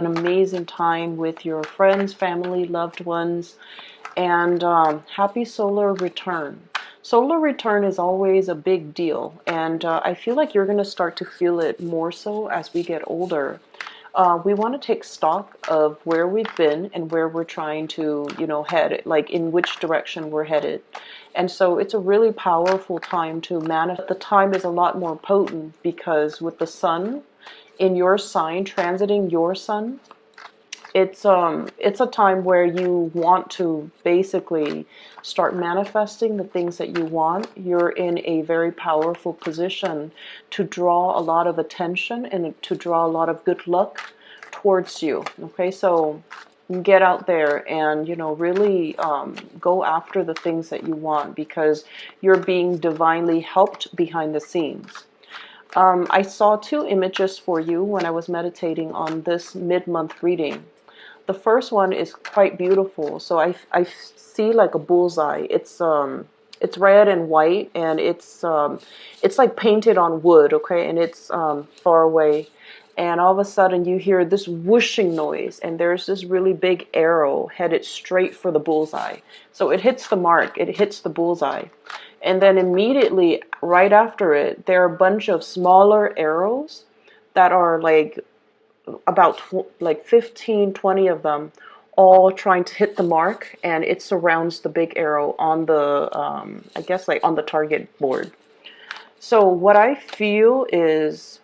an amazing time with your friends, family, loved ones, and happy solar return. Solar return is always a big deal, and I feel like you're going to start to feel it more so as we get older. We want to take stock of where we've been and where we're trying to, head, like in which direction we're headed. And so it's a really powerful time to manifest. The time is a lot more potent because with the sun in your sign, transiting your sun, it's a time where you want to basically start manifesting the things that you want. You're in a very powerful position to draw a lot of attention and to draw a lot of good luck towards you. Okay, so get out there and really go after the things that you want because you're being divinely helped behind the scenes. I saw two images for you when I was meditating on this mid-month reading. The first one is quite beautiful. So I see like a bullseye. It's red and white, and it's like painted on wood, okay, and it's far away. And all of a sudden you hear this whooshing noise, and there's this really big arrow headed straight for the bullseye. So it hits the mark, it hits the bullseye. And then immediately right after it, there are a bunch of smaller arrows that are like about like 15, 20 of them, all trying to hit the mark, and it surrounds the big arrow on the, I guess like on the target board. So what I feel is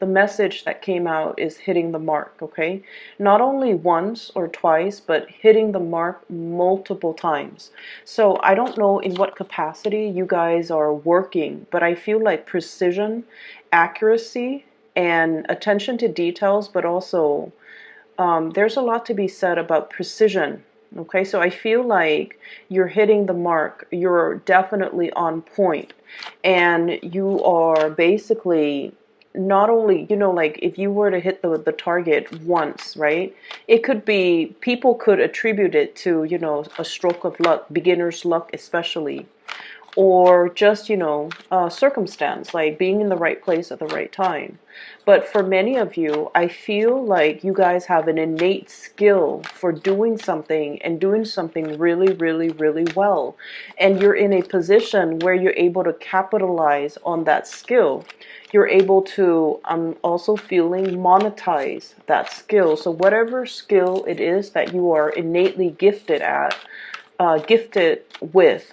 the message that came out is hitting the mark, okay? Not only once or twice, but hitting the mark multiple times. So I don't know in what capacity you guys are working, but I feel like precision, accuracy, and attention to details, but also there's a lot to be said about precision. Okay, so I feel like you're hitting the mark. You're definitely on point, and you are basically not only, like if you were to hit the target once, right? It could be, people could attribute it to, a stroke of luck, beginner's luck especially, or just, circumstance, like being in the right place at the right time. But for many of you, I feel like you guys have an innate skill for doing something and doing something really, really, really well. And you're in a position where you're able to capitalize on that skill. You're able to, I'm also feeling, monetize that skill. So whatever skill it is that you are innately gifted at, gifted with,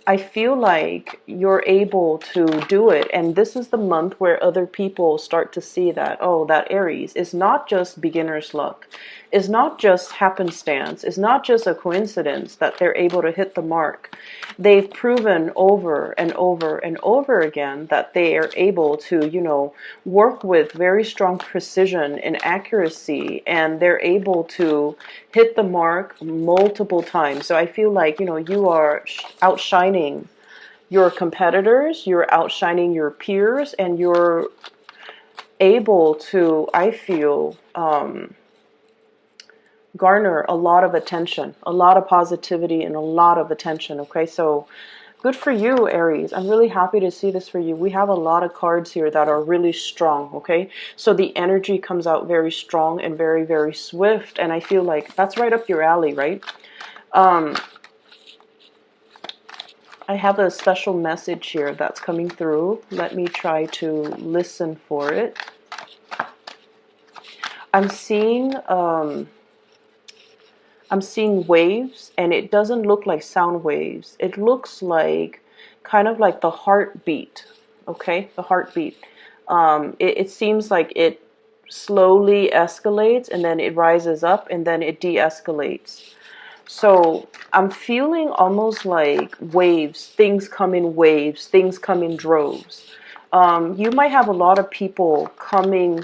I feel like you're able to do it. And this is the month where other people start to see that, oh, that Aries is not just beginner's luck. It's not just happenstance. It's not just a coincidence that they're able to hit the mark. They've proven over and over and over again that they are able to, work with very strong precision and accuracy, and they're able to hit the mark multiple times. So I feel like, you are outshining your competitors, you're outshining your peers, and you're able to, I feel, garner a lot of attention, a lot of positivity, and a lot of attention. Okay, so good for you, Aries. I'm really happy to see this for you. We have a lot of cards here that are really strong, okay? So the energy comes out very strong and very, very swift, and I feel like that's right up your alley, right? I have a special message here that's coming through. Let me try to listen for it. I'm seeing waves, and it doesn't look like sound waves. It looks like kind of like the heartbeat, okay? The heartbeat. It seems like it slowly escalates, and then it rises up, and then it de-escalates. So I'm feeling almost like waves. Things come in waves. Things come in droves. You might have a lot of people coming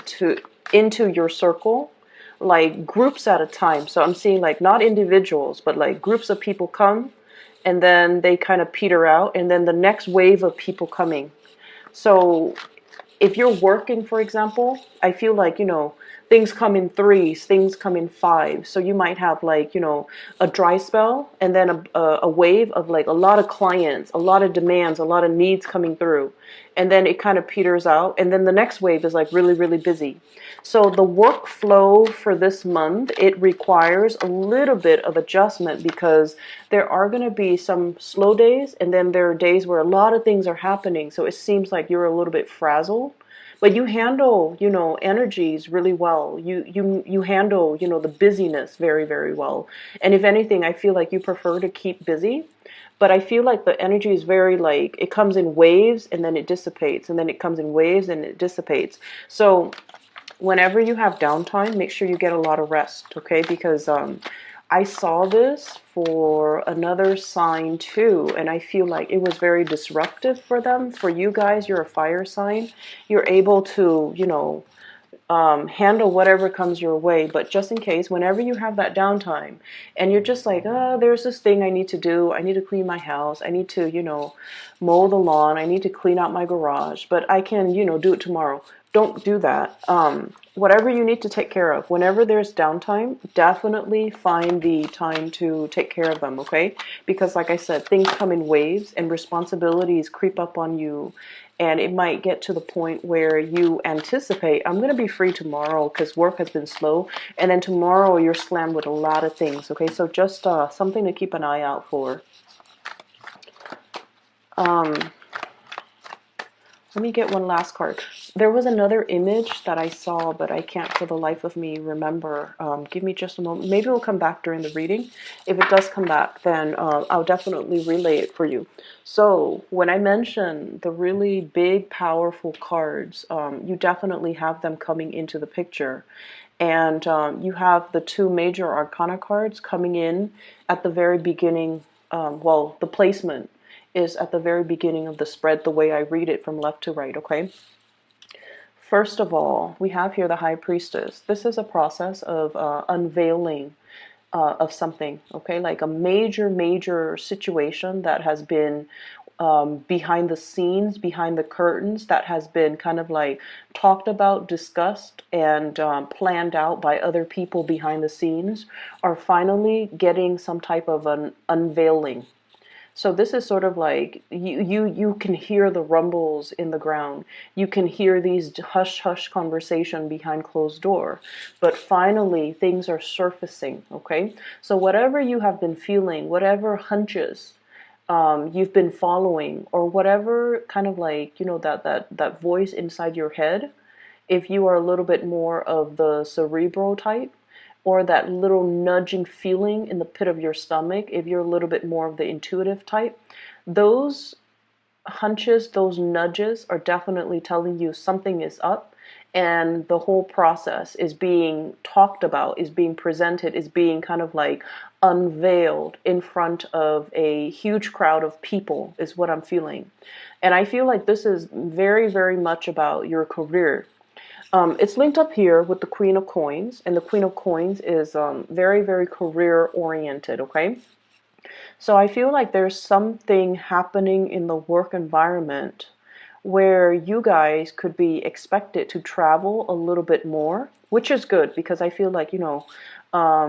into your circle, like groups at a time. So I'm seeing like not individuals, but like groups of people come, and then they kind of peter out, and then the next wave of people coming. So if you're working, for example, I feel like, things come in threes, things come in fives. So you might have like, you know, a dry spell and then a wave of like a lot of clients, a lot of demands, a lot of needs coming through. And then it kind of peters out. And then the next wave is like really, really busy. So the workflow for this month, it requires a little bit of adjustment because there are going to be some slow days, and then there are days where a lot of things are happening. So it seems like you're a little bit frazzled, but you handle, you know, energies really well. You handle, you know, the busyness very, very well. And if anything, I feel like you prefer to keep busy. But I feel like the energy is very like, it comes in waves and then it dissipates, and then it comes in waves and it dissipates. So whenever you have downtime, make sure you get a lot of rest, okay? Because I saw this for another sign too, and I feel like it was very disruptive for them. For you guys, you're a fire sign. You're able to, you know, handle whatever comes your way. But just in case, whenever you have that downtime and you're just like, oh, there's this thing I need to do. I need to clean my house. I need to, you know, mow the lawn. I need to clean out my garage, but I can, you know, do it tomorrow. Don't do that. Whatever you need to take care of, whenever there's downtime, definitely find the time to take care of them, okay? Because like I said, things come in waves and responsibilities creep up on you. And it might get to the point where you anticipate, I'm going to be free tomorrow because work has been slow. And then tomorrow you're slammed with a lot of things, okay? So just something to keep an eye out for. Let me get one last card. There was another image that I saw, but I can't for the life of me remember. Give me just a moment. Maybe it'll come back during the reading. If it does come back, then I'll definitely relay it for you. So when I mention the really big, powerful cards, you definitely have them coming into the picture. And you have the two major arcana cards coming in at the very beginning. Well, the placement is at the very beginning of the spread, the way I read it from left to right, okay? First of all, we have here the High Priestess. This is a process of unveiling of something, okay? Like a major, major situation that has been behind the scenes, behind the curtains, that has been kind of like talked about, discussed, and planned out by other people behind the scenes, are finally getting some type of an unveiling. So this is sort of like you can hear the rumbles in the ground. You can hear these hush hush conversation behind closed door. But finally things are surfacing, okay? So whatever you have been feeling, whatever hunches you've been following, or whatever kind of like, you know, that voice inside your head, if you are a little bit more of the cerebral type, or that little nudging feeling in the pit of your stomach, if you're a little bit more of the intuitive type, those hunches, those nudges are definitely telling you something is up, and the whole process is being talked about, is being presented, is being kind of like unveiled in front of a huge crowd of people, is what I'm feeling. And I feel like this is very, very much about your career. It's linked up here with the Queen of Coins, and the Queen of Coins is very, very career oriented, okay? So I feel like there's something happening in the work environment where you guys could be expected to travel a little bit more, which is good because I feel like, you know,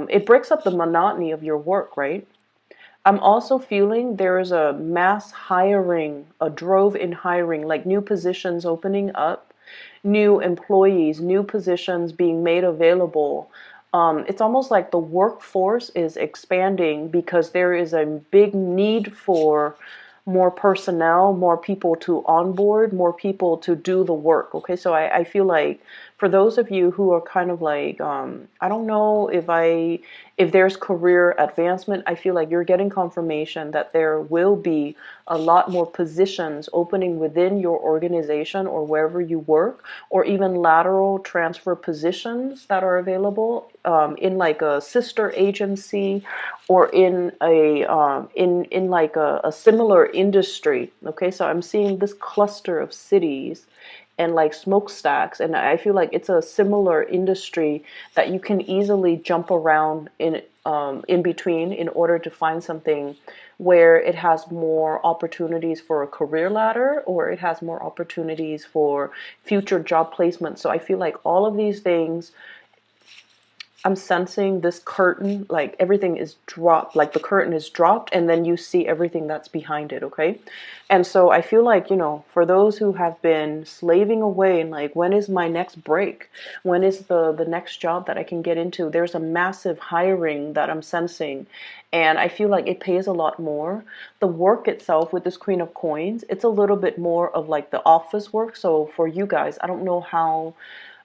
it breaks up the monotony of your work, right? I'm also feeling there is a mass hiring, a drove in hiring, like new positions opening up, new employees, new positions being made available. It's almost like the workforce is expanding because there is a big need for more personnel, more people to onboard, more people to do the work. Okay, so I feel like for those of you who are kind of like, I don't know if there's career advancement, I feel like you're getting confirmation that there will be a lot more positions opening within your organization or wherever you work, or even lateral transfer positions that are available in like a sister agency, or in a in like a similar industry. Okay, so I'm seeing this cluster of cities and like smokestacks, and I feel like it's a similar industry that you can easily jump around in between in order to find something where it has more opportunities for a career ladder, or it has more opportunities for future job placement. So I feel like all of these things I'm sensing this curtain, like everything is dropped, like the curtain is dropped, and then you see everything that's behind it, okay? And so I feel like, for those who have been slaving away and like, when is my next break? When is the next job that I can get into? There's a massive hiring that I'm sensing, and I feel like it pays a lot more. The work itself with this Queen of Coins, it's a little bit more of like the office work. So for you guys, I don't know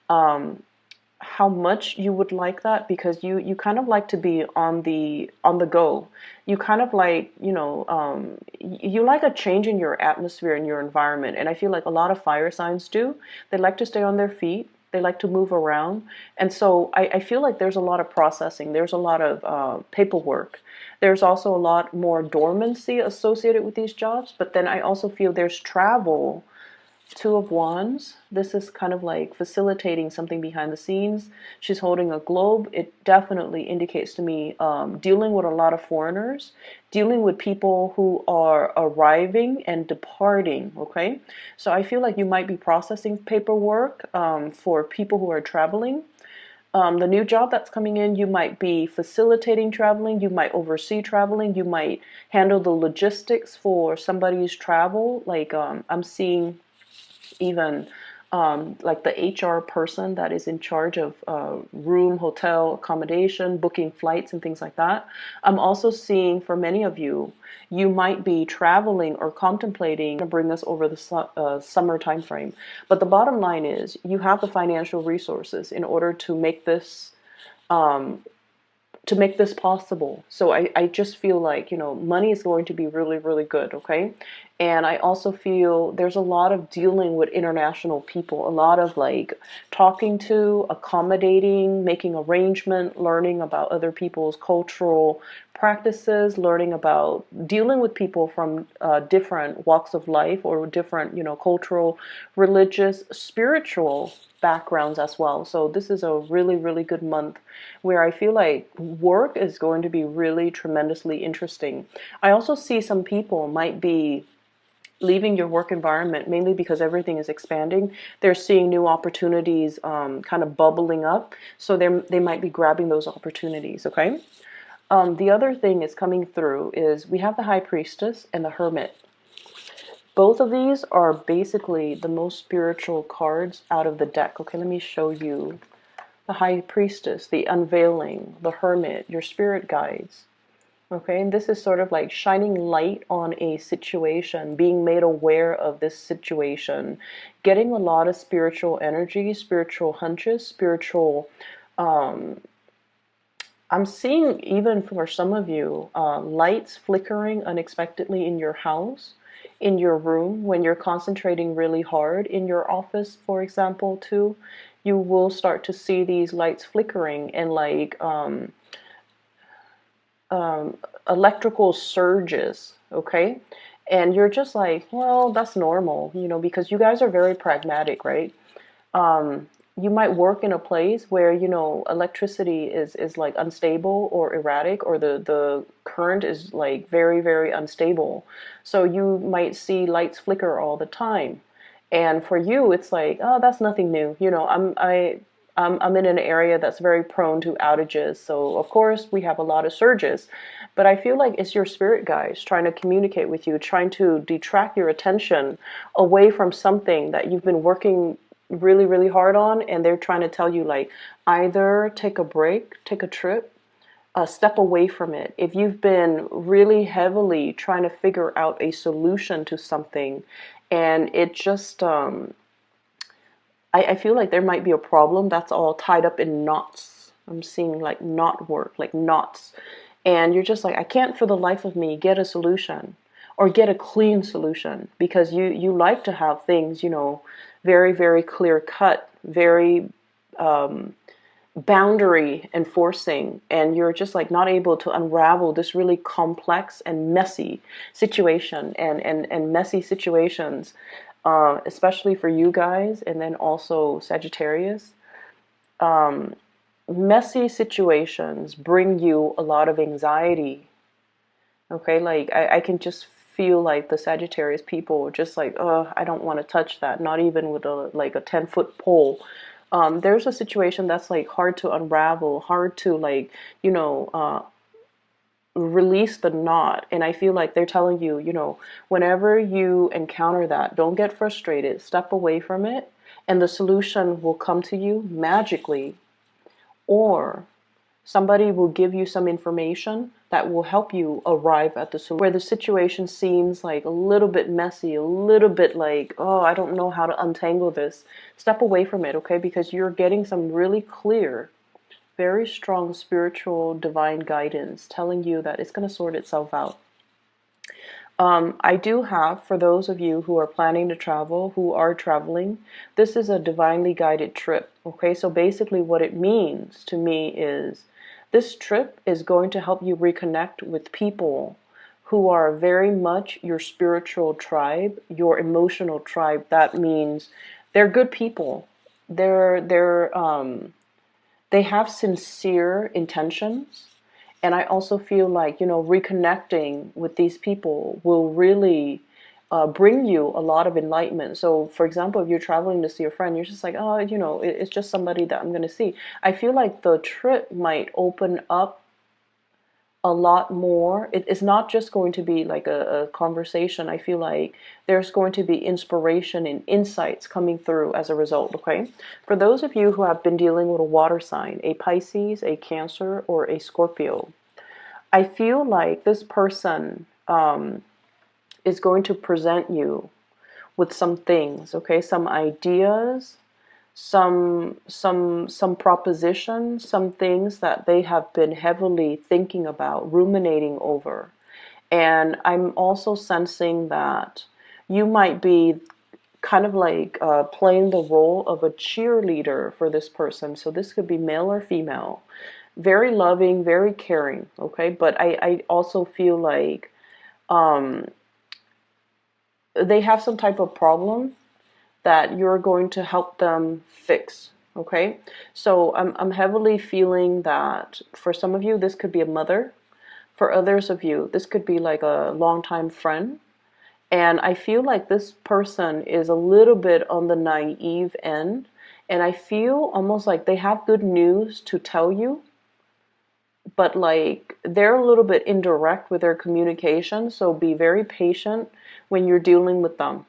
um, how much you would like that, because you kind of like to be on the go. You kind of like, you like a change in your atmosphere and your environment, and I feel like a lot of fire signs do. They like to stay on their feet, they like to move around, and so I feel like there's a lot of processing, there's a lot of paperwork. There's also a lot more dormancy associated with these jobs, but then I also feel there's travel. Two of Wands. This is kind of like facilitating something behind the scenes. She's holding a globe. It definitely indicates to me dealing with a lot of foreigners, dealing with people who are arriving and departing. Okay, so I feel like you might be processing paperwork for people who are traveling. The new job that's coming in, you might be facilitating traveling, you might oversee traveling, you might handle the logistics for somebody's travel. Like I'm seeing even like the HR person that is in charge of room, hotel, accommodation, booking flights, and things like that. I'm also seeing for many of you, you might be traveling or contemplating to bring this over the summer time frame. But the bottom line is, you have the financial resources in order um, to make this possible. So I just feel like, money is going to be really, really good, okay? And I also feel there's a lot of dealing with international people, a lot of like talking to, accommodating, making arrangement, learning about other people's cultural practices, learning about dealing with people from different walks of life, or different, cultural, religious, spiritual backgrounds as well. So this is a really, really good month where I feel like work is going to be really tremendously interesting. I also see some people might be leaving your work environment mainly because everything is expanding. They're seeing new opportunities kind of bubbling up. So they might be grabbing those opportunities, okay? The other thing is coming through is we have the High Priestess and the Hermit. Both of these are basically the most spiritual cards out of the deck. Okay, let me show you. The High Priestess, the Unveiling, the Hermit, your spirit guides. Okay, and this is sort of like shining light on a situation, being made aware of this situation, getting a lot of spiritual energy, spiritual hunches, spiritual. I'm seeing, even for some of you, lights flickering unexpectedly in your house, in your room, when you're concentrating really hard, in your office, for example, too. You will start to see these lights flickering, and like electrical surges, okay? And you're just like, well, that's normal, because you guys are very pragmatic, right? You might work in a place where, electricity is like unstable or erratic, or the current is like very, very unstable. So you might see lights flicker all the time. And for you, it's like, oh, that's nothing new. I'm in an area that's very prone to outages. So of course we have a lot of surges, but I feel like it's your spirit guides trying to communicate with you, trying to detract your attention away from something that you've been working really, really hard on. And they're trying to tell you, like, either take a break, take a trip, step away from it. If you've been really heavily trying to figure out a solution to something, and it just I feel like there might be a problem that's all tied up in knots. I'm seeing like knot work, like knots. And you're just like, I can't for the life of me get a solution, or get a clean solution, because you like to have things, very, very clear cut, very boundary enforcing, and you're just like not able to unravel this really complex and messy situation, and messy situations, especially for you guys, and then also Sagittarius. Messy situations bring you a lot of anxiety. Okay, like I can just feel like the Sagittarius people are just like, I don't want to touch that, not even with a 10-foot pole. There's a situation that's like hard to unravel, hard to like, release the knot. And I feel like they're telling you, whenever you encounter that, don't get frustrated, step away from it, and the solution will come to you magically. Or somebody will give you some information that will help you arrive at the solution. Where the situation seems like a little bit messy, a little bit like, oh, I don't know how to untangle this. Step away from it, okay? Because you're getting some really clear, very strong spiritual divine guidance telling you that it's going to sort itself out. I do have, for those of you who are planning to travel, who are traveling, this is a divinely guided trip. Okay, so basically what it means to me is this trip is going to help you reconnect with people who are very much your spiritual tribe, your emotional tribe. That means they're good people. They have sincere intentions. And I also feel like, reconnecting with these people will really bring you a lot of enlightenment. So, for example, if you're traveling to see a friend, you're just like, oh, it's just somebody that I'm going to see. I feel like the trip might open up a lot more. It's not just going to be like a conversation. I feel like there's going to be inspiration and insights coming through as a result, okay? For those of you who have been dealing with a water sign, a Pisces, a Cancer, or a Scorpio, I feel like this person is going to present you with some things, okay? Some ideas, some propositions, some things that they have been heavily thinking about, ruminating over. And I'm also sensing that you might be kind of like playing the role of a cheerleader for this person. So this could be male or female. Very loving, very caring, okay? But I also feel like they have some type of problem that you're going to help them fix. Okay, so I'm heavily feeling that for some of you this could be a mother, for others of you this could be like a longtime friend, and I feel like this person is a little bit on the naive end, and I feel almost like they have good news to tell you, but like they're a little bit indirect with their communication, so be very patient when you're dealing with them.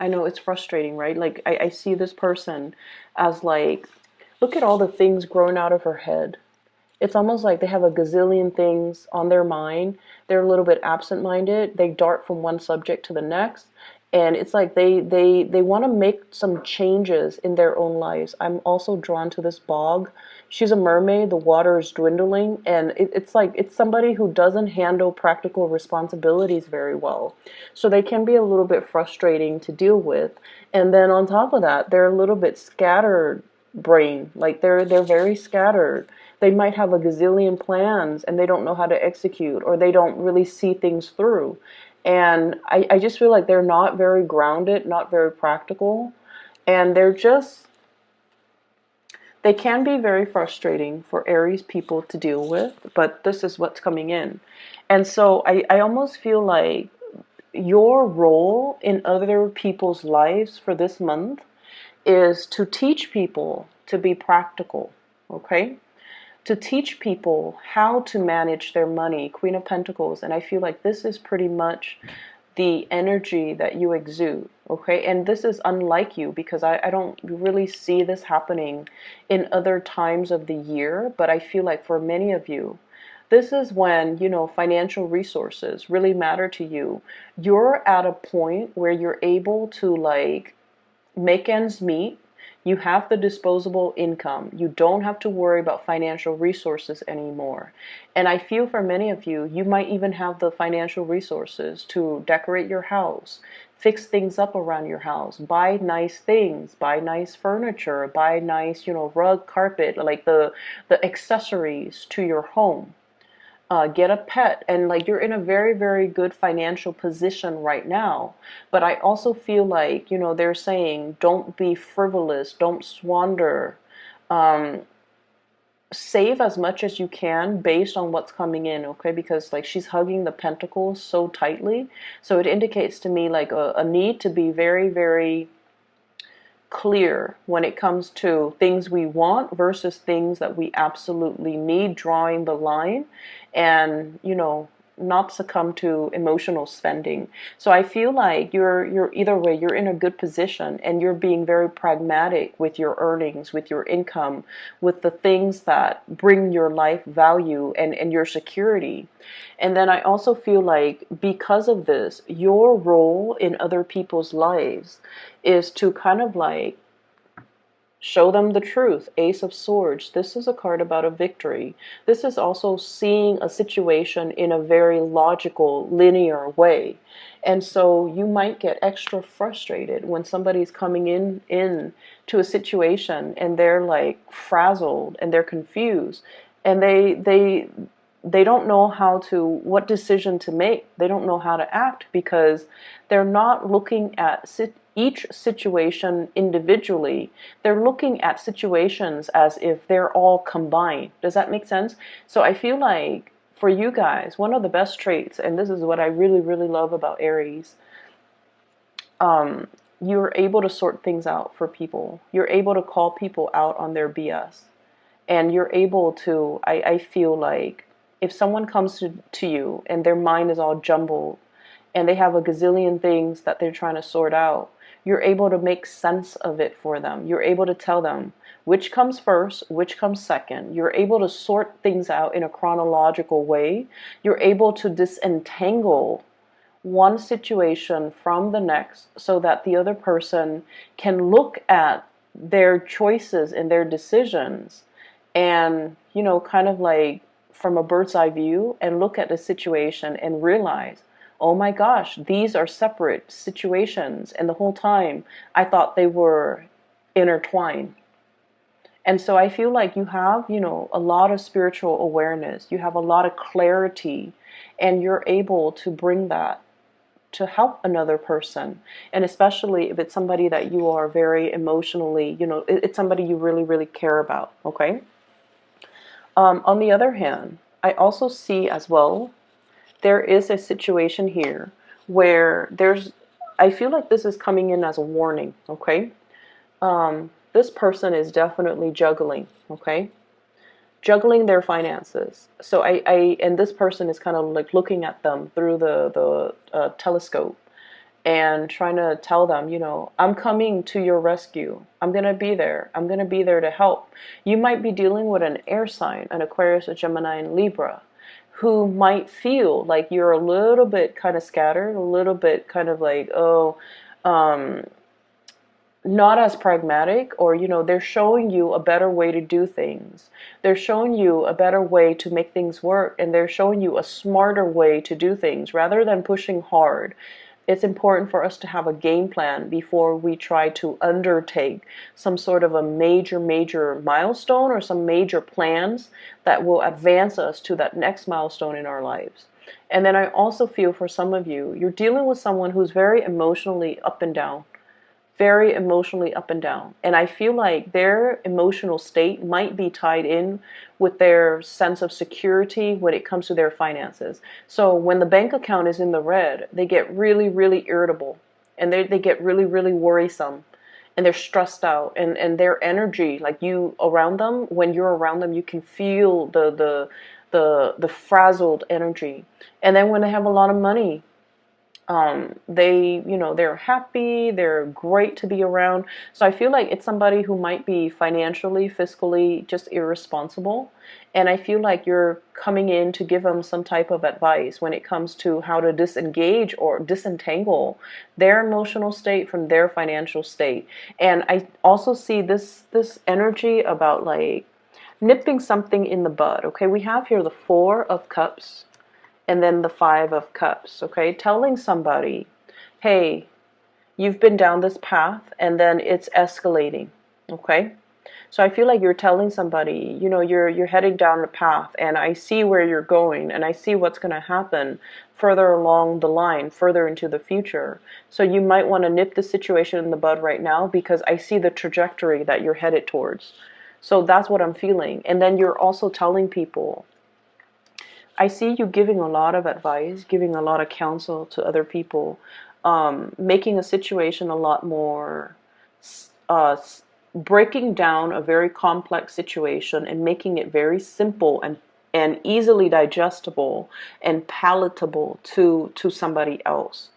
I know it's frustrating, right? Like I see this person as like, look at all the things growing out of her head. It's almost like they have a gazillion things on their mind. They're a little bit absent-minded. They dart from one subject to the next. And it's like they want to make some changes in their own lives. I'm also drawn to this bog. She's a mermaid. The water is dwindling. And it's like it's somebody who doesn't handle practical responsibilities very well. So they can be a little bit frustrating to deal with. And then on top of that, they're a little bit scattered brain. Like they're very scattered. They might have a gazillion plans and they don't know how to execute, or they don't really see things through. And I just feel like they're not very grounded, not very practical. And they can be very frustrating for Aries people to deal with, but this is what's coming in. And so I almost feel like your role in other people's lives for this month is to teach people to be practical, okay? To teach people how to manage their money, Queen of Pentacles. And I feel like this is pretty much the energy that you exude, okay? And this is unlike you because I don't really see this happening in other times of the year, but I feel like for many of you, this is when, financial resources really matter to you. You're at a point where you're able to like make ends meet. You have the disposable income. You don't have to worry about financial resources anymore. And I feel for many of you, you might even have the financial resources to decorate your house, fix things up around your house, buy nice things, buy nice furniture, buy nice, rug, carpet, like the accessories to your home. Get a pet, and like you're in a very, very good financial position right now. But I also feel like, they're saying don't be frivolous, don't squander. Save as much as you can based on what's coming in, okay? Because like she's hugging the pentacles so tightly. So it indicates to me like a need to be very, very clear when it comes to things we want versus things that we absolutely need, drawing the line, and not succumb to emotional spending. So I feel like you're either way, you're in a good position, and you're being very pragmatic with your earnings, with your income, with the things that bring your life value and your security. And then I also feel like because of this, your role in other people's lives is to kind of like show them the truth. Ace of Swords. This is a card about a victory. This is also seeing a situation in a very logical, linear way. And so you might get extra frustrated when somebody's coming in to a situation and they're like frazzled and they're confused, and they don't know what decision to make. They don't know how to act because they're not looking at each situation individually. They're looking at situations as if they're all combined. Does that make sense? So I feel like for you guys, one of the best traits, and this is what I really, really love about Aries, you're able to sort things out for people. You're able to call people out on their BS. And you're able to, I feel like, if someone comes to you and their mind is all jumbled and they have a gazillion things that they're trying to sort out, you're able to make sense of it for them. You're able to tell them which comes first, which comes second. You're able to sort things out in a chronological way. You're able to disentangle one situation from the next so that the other person can look at their choices and their decisions and, kind of like from a bird's eye view, and look at the situation and realize, oh my gosh, these are separate situations. And the whole time I thought they were intertwined. And so I feel like you have, a lot of spiritual awareness. You have a lot of clarity, and you're able to bring that to help another person. And especially if it's somebody that you are very emotionally, it's somebody you really, really care about. Okay. On the other hand, I also see as well, there is a situation here where I feel like this is coming in as a warning, okay? This person is definitely juggling, okay? Juggling their finances. So and this person is kind of like looking at them through the telescope and trying to tell them, I'm coming to your rescue. I'm going to be there. I'm going to be there to help. You might be dealing with an air sign, an Aquarius, a Gemini, and Libra, who might feel like you're a little bit kind of scattered, a little bit kind of like, not as pragmatic, or, they're showing you a better way to do things. They're showing you a better way to make things work, and they're showing you a smarter way to do things rather than pushing hard. It's important for us to have a game plan before we try to undertake some sort of a major milestone or some major plans that will advance us to that next milestone in our lives. And then I also feel for some of you, you're dealing with someone who's very emotionally up and down. Very emotionally up and down. And I feel like their emotional state might be tied in with their sense of security when it comes to their finances. So when the bank account is in the red, they get really, really irritable, and they get really, really worrisome, and they're stressed out, and their energy, like you around them, when you're around them, you can feel the frazzled energy. And then when they have a lot of money, they're happy, they're great to be around. So I feel like it's somebody who might be financially, fiscally just irresponsible. And I feel like you're coming in to give them some type of advice when it comes to how to disengage or disentangle their emotional state from their financial state. And I also see this energy about like nipping something in the bud. Okay, we have here the Four of Cups and then the Five of Cups, okay? Telling somebody, hey, you've been down this path, and then it's escalating, okay? So I feel like you're telling somebody, you're heading down the path, and I see where you're going, and I see what's going to happen further along the line, further into the future. So you might want to nip the situation in the bud right now, because I see the trajectory that you're headed towards. So that's what I'm feeling. And then you're also telling people, I see you giving a lot of advice, giving a lot of counsel to other people, making a situation a lot more breaking down a very complex situation and making it very simple and easily digestible and palatable to somebody else.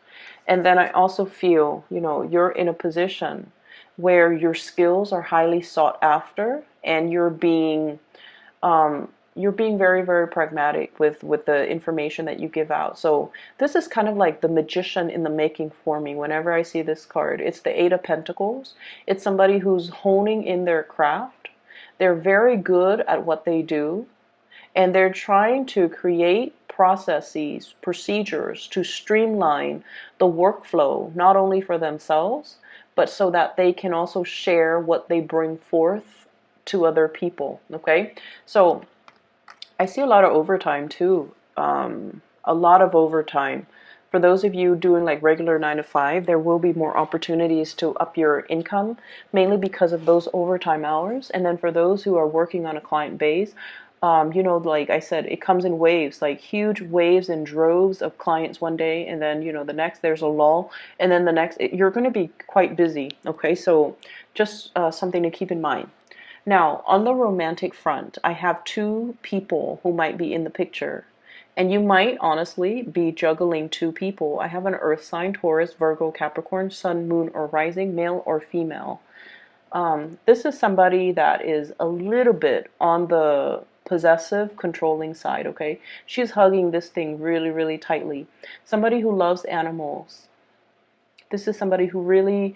And then I also feel, you're in a position where your skills are highly sought after, and you're being very, very pragmatic with the information that you give out. So this is kind of like the magician in the making for me whenever I see this card. It's the Eight of Pentacles. It's somebody who's honing in their craft. They're very good at what they do, and they're trying to create processes, procedures to streamline the workflow, not only for themselves, but so that they can also share what they bring forth to other people. Okay, so I see a lot of overtime too. A lot of overtime. For those of you doing like regular 9 to 5, there will be more opportunities to up your income, mainly because of those overtime hours. And then for those who are working on a client base, like I said, it comes in waves, like huge waves and droves of clients one day, and then the next there's a lull, and then the next you're going to be quite busy. Okay, so just something to keep in mind. Now, on the romantic front, I have two people who might be in the picture. And you might honestly be juggling two people. I have an earth sign, Taurus, Virgo, Capricorn, sun, moon, or rising, male or female. This is somebody that is a little bit on the possessive, controlling side, okay? She's hugging this thing really, really tightly. Somebody who loves animals. This is somebody who really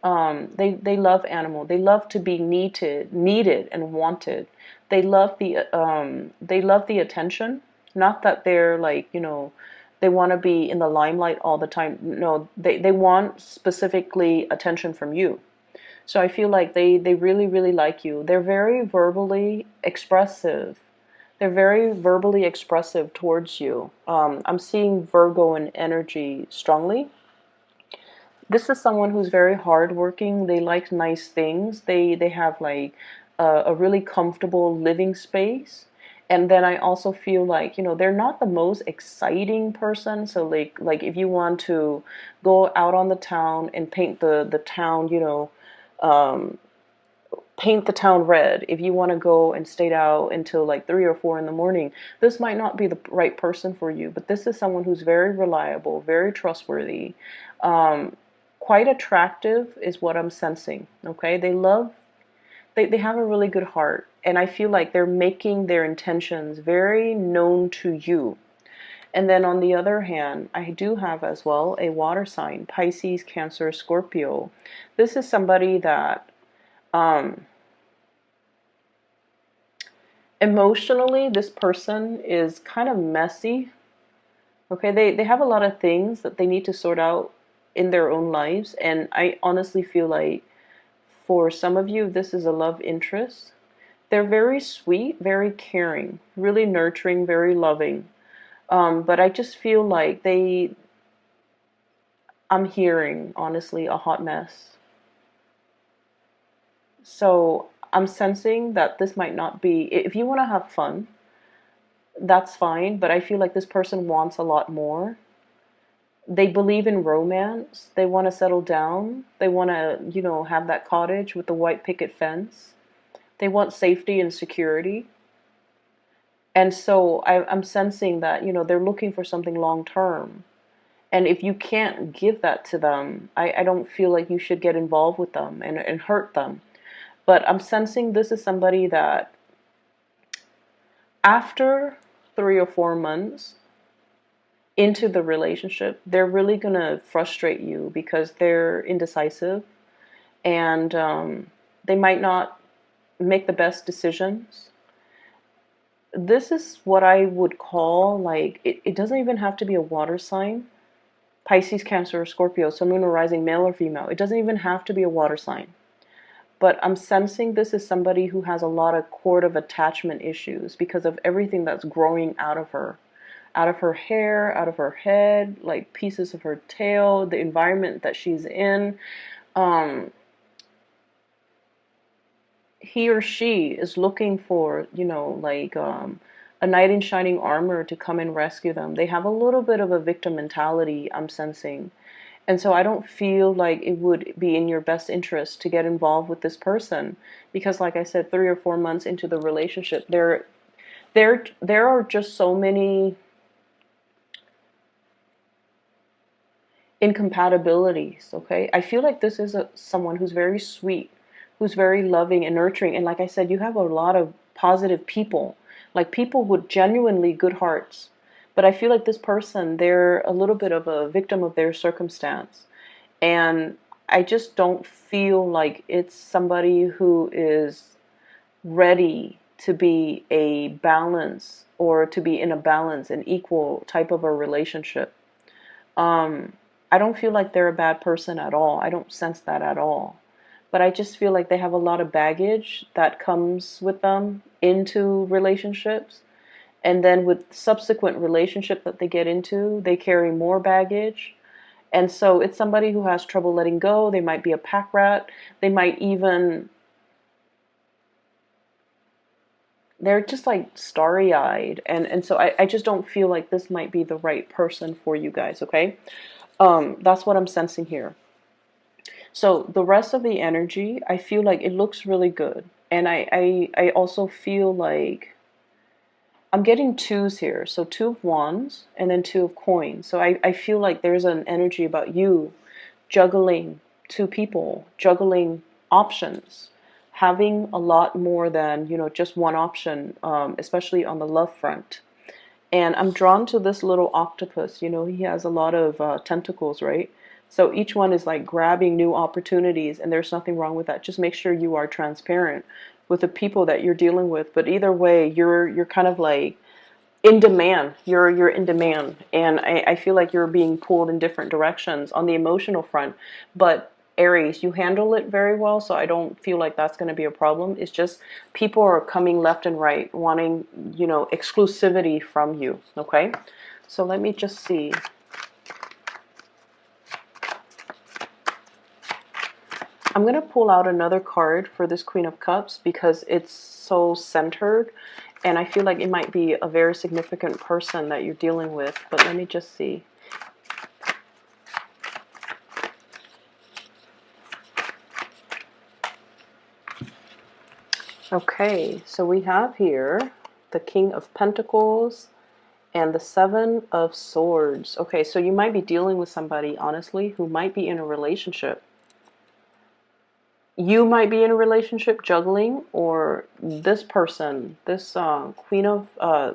they love animal. They love to be needed and wanted. They love the attention. Not that they're like they want to be in the limelight all the time. No, they want specifically attention from you. So I feel like they really, really like you. They're very verbally expressive. They're very verbally expressive towards you. I'm seeing Virgo in energy strongly. This is someone who's very hardworking. They like nice things. They have like a really comfortable living space. And then I also feel like they're not the most exciting person. So like if you want to go out on the town and paint the town, um, paint the town red. If you want to go and stay out until like 3 or 4 in the morning, this might not be the right person for you. But this is someone who's very reliable, very trustworthy. Um, Quite attractive is what I'm sensing. Okay, they have a really good heart, and I feel like they're making their intentions very known to you. And then on the other hand, I do have as well a water sign, Pisces, Cancer, Scorpio. This is somebody that emotionally, this person is kind of messy. Okay, they have a lot of things that they need to sort out in their own lives, and I honestly feel like for some of you, this is a love interest. They're very sweet, very caring, really nurturing, very loving. But I just feel like I'm hearing, honestly, a hot mess. So I'm sensing that this might not be, if you want to have fun, that's fine, but I feel like this person wants a lot more. They believe in romance. They want to settle down. They want to, have that cottage with the white picket fence. They want safety and security. And so I'm sensing that, they're looking for something long term. And if you can't give that to them, I don't feel like you should get involved with them and hurt them. But I'm sensing this is somebody that after 3 or 4 months into the relationship, they're really going to frustrate you because they're indecisive, and they might not make the best decisions. This is what I would call like, it doesn't even have to be a water sign. Pisces, Cancer, or Scorpio, Sun, Moon, or Rising, male or female. It doesn't even have to be a water sign. But I'm sensing this is somebody who has a lot of cord of attachment issues because of everything that's growing out of her. Out of her hair, out of her head, like pieces of her tail, the environment that she's in. Um, he or she is looking for, a knight in shining armor to come and rescue them. They have a little bit of a victim mentality, I'm sensing. And so I don't feel like it would be in your best interest to get involved with this person, because like I said, 3 or 4 months into the relationship, there are just so many incompatibilities. Okay, I feel like this is someone who's very sweet, who's very loving and nurturing, and like I said, you have a lot of positive people, like people with genuinely good hearts. But I feel like this person, they're a little bit of a victim of their circumstance, and I just don't feel like it's somebody who is ready to be a balance, or to be in a balance, an equal type of a relationship. Um, I don't feel like they're a bad person at all. I don't sense that at all. But I just feel like they have a lot of baggage that comes with them into relationships. And then with subsequent relationship that they get into, they carry more baggage. And so it's somebody who has trouble letting go. They might be a pack rat. They might even, they're just like starry-eyed. And so I just don't feel like this might be the right person for you guys, okay? That's what I'm sensing here. So the rest of the energy, I feel like it looks really good. And I also feel like I'm getting twos here. So 2 of wands and then 2 of coins. So I feel like there's an energy about you juggling 2 people, juggling options, having a lot more than, just one option, especially on the love front. And I'm drawn to this little octopus. He has a lot of tentacles, right? So each one is like grabbing new opportunities, and there's nothing wrong with that. Just make sure you are transparent with the people that you're dealing with. But either way, you're kind of like in demand. You're in demand, and I feel like you're being pulled in different directions on the emotional front. But Aries, you handle it very well, so I don't feel like that's going to be a problem. It's just people are coming left and right, wanting, exclusivity from you. Okay, so let me just see. I'm going to pull out another card for this Queen of Cups because it's so centered, and I feel like it might be a very significant person that you're dealing with. But let me just see. Okay, so we have here the King of Pentacles and the 7 of Swords. Okay, so you might be dealing with somebody, honestly, who might be in a relationship. You might be in a relationship juggling, or this person, this Queen of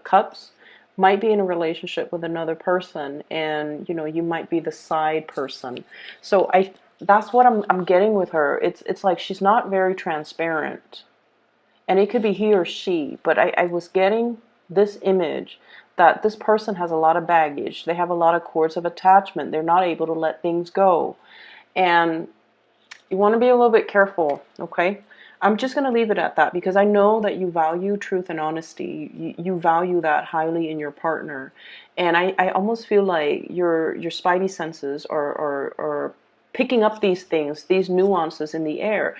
Cups, might be in a relationship with another person, and you might be the side person. So that's what I'm getting with her. It's like she's not very transparent, and it could be he or she, but I was getting this image that this person has a lot of baggage. They have a lot of cords of attachment. They're not able to let things go, and you want to be a little bit careful, okay? I'm just going to leave it at that because I know that you value truth and honesty. You value that highly in your partner. And I almost feel like your spidey senses are picking up these things, these nuances in the air.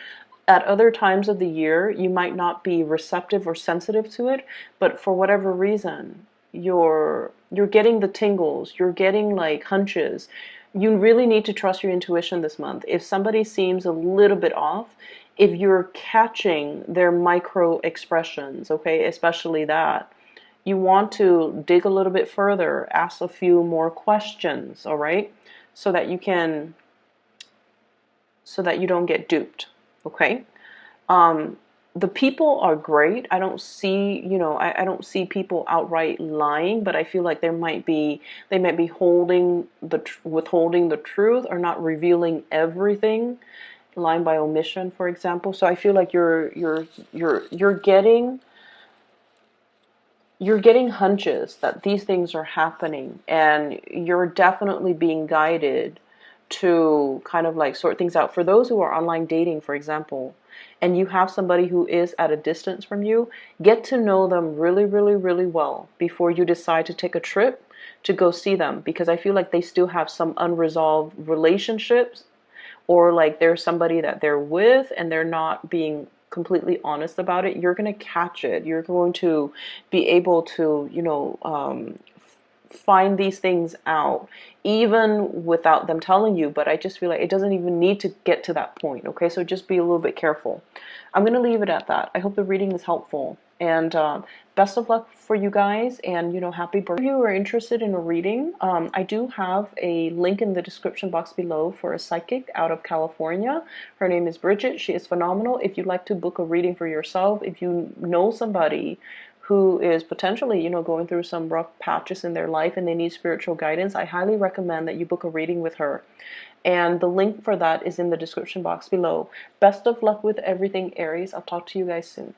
At other times of the year, you might not be receptive or sensitive to it, but for whatever reason, you're getting the tingles, you're getting like hunches. You really need to trust your intuition this month. If somebody seems a little bit off, if you're catching their micro expressions, okay, especially that, you want to dig a little bit further, ask a few more questions, all right, so that you don't get duped, okay? The people are great. I don't see, I don't see people outright lying, but I feel like they might be withholding the truth, or not revealing everything, lying by omission, for example. So I feel like you're getting hunches that these things are happening, and you're definitely being guided to kind of like sort things out. For those who are online dating, for example, and you have somebody who is at a distance from you, get to know them really, really, really well before you decide to take a trip to go see them, because I feel like they still have some unresolved relationships, or like there's somebody that they're with and they're not being completely honest about it. You're going to catch it. You're going to be able to, find these things out even without them telling you, but I just feel like it doesn't even need to get to that point. Okay, so just be a little bit careful. I'm gonna leave it at that. I hope the reading is helpful, and best of luck for you guys, and happy birthday. If you are interested in a reading, I do have a link in the description box below for a psychic out of California. Her name is Bridget. She is phenomenal. If you'd like to book a reading for yourself, if you know somebody who is potentially, going through some rough patches in their life and they need spiritual guidance, I highly recommend that you book a reading with her. And the link for that is in the description box below. Best of luck with everything, Aries. I'll talk to you guys soon.